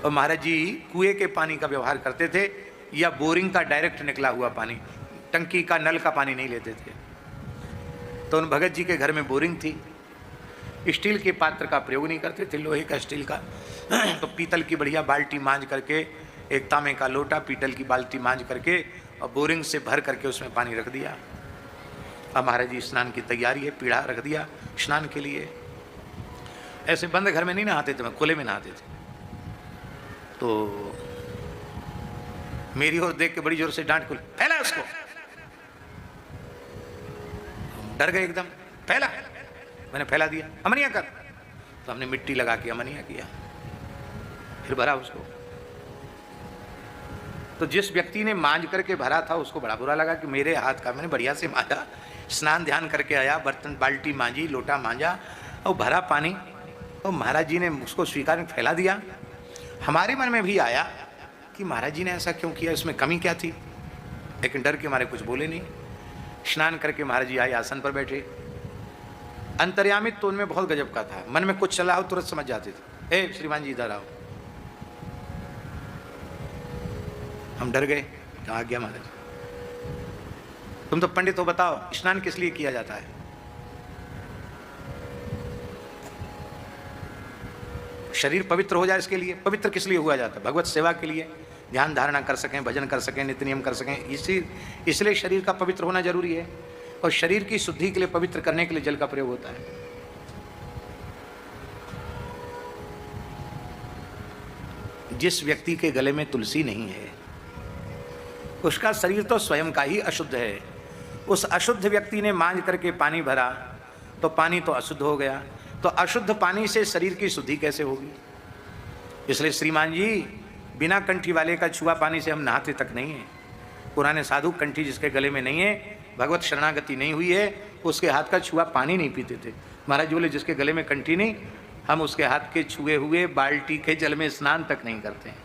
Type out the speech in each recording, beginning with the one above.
और महाराज जी कुएं के पानी का व्यवहार करते थे या बोरिंग का डायरेक्ट निकला हुआ पानी, टंकी का नल का पानी नहीं लेते थे। तो उन भगत जी के घर में बोरिंग थी, स्टील के पात्र का प्रयोग नहीं करते थे, लोहे का, स्टील का। तो पीतल की बढ़िया बाल्टी मांझ करके, एक तांबे का लोटा पीतल की बाल्टी मांझ करके और बोरिंग से भर करके उसमें पानी रख दिया। अब महाराज जी स्नान की तैयारी है, पीढ़ा रख दिया स्नान के लिए। ऐसे बंद घर में नहीं नहाते थे, मैं खुले में नहाते थे। तो मेरी ओर देख के बड़ी जोर से डांट, फैला उसको। डर गए एकदम, फैला। मैंने फैला दिया, अमनिया कर। तो हमने मिट्टी लगा के अमनिया किया, फिर भरा उसको। तो जिस व्यक्ति ने मांझ करके भरा था उसको बड़ा बुरा लगा कि मेरे हाथ का, मैंने बढ़िया से मांझा, स्नान ध्यान करके आया, बर्तन बाल्टी मांझी, लोटा मांझा और भरा पानी। तो महाराज जी ने उसको स्वीकार फैला दिया। हमारे मन में भी आया कि महाराज जी ने ऐसा क्यों किया, इसमें कमी क्या थी, लेकिन डर के मारे कुछ बोले नहीं। स्नान करके महाराज जी आए, आसन पर बैठे। अंतर्यामित तो उनमें बहुत गजब का था, मन में कुछ चला हो तुरंत समझ जाते थे। ए श्रीमान जी इधर आओ। हम डर गए, आ गया महाराज, तुम तो पंडित हो, बताओ स्नान किस लिए किया जाता है? शरीर पवित्र हो जाए इसके लिए। पवित्र किस लिए हुआ जाता है? भगवत सेवा के लिए, ध्यान धारणा कर सकें, भजन कर सकें, नित्य नियम कर सकें, इसलिए शरीर का पवित्र होना जरूरी है। और शरीर की शुद्धि के लिए, पवित्र करने के लिए जल का प्रयोग होता है। जिस व्यक्ति के गले में तुलसी नहीं है उसका शरीर तो स्वयं का ही अशुद्ध है। उस अशुद्ध व्यक्ति ने मांझ करके पानी भरा तो पानी तो अशुद्ध हो गया। तो अशुद्ध पानी से शरीर की शुद्धि कैसे होगी? इसलिए श्रीमान जी बिना कंठी वाले का छुआ पानी से हम नहाते तक नहीं है। पुराने साधु कंठी जिसके गले में नहीं है, भगवत शरणागति नहीं हुई है, उसके हाथ का छुआ पानी नहीं पीते थे। महाराज जी बोले जिसके गले में कंठी नहीं, हम उसके हाथ के छुए हुए बाल्टी के जल में स्नान तक नहीं करते हैं।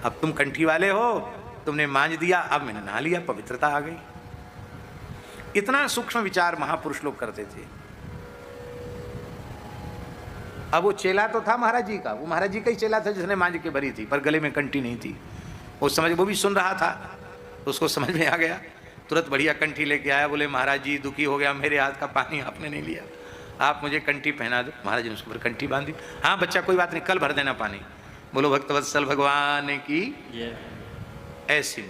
अब तुम कंठी वाले हो, तुमने मांझ दिया, अब मैंने नहा लिया, पवित्रता आ गई। इतना सूक्ष्म विचार महापुरुष लोग करते थे। अब वो चेला तो था महाराज जी का, वो महाराज जी का ही चेला था जिसने मांझ के भरी थी, पर गले में कंठी नहीं थी। वो समझ, वो भी सुन रहा था, उसको समझ में आ गया, तुरंत बढ़िया कंठी लेके आया। बोले महाराज जी दुखी हो गया, मेरे हाथ का पानी आपने नहीं लिया, आप मुझे कंठी पहना दो। महाराज जी ने उसके ऊपर कंठी बांधी। हाँ बच्चा कोई बात नहीं, कल भर देना पानी। बोलो भक्तवत्सल भगवान की ऐसी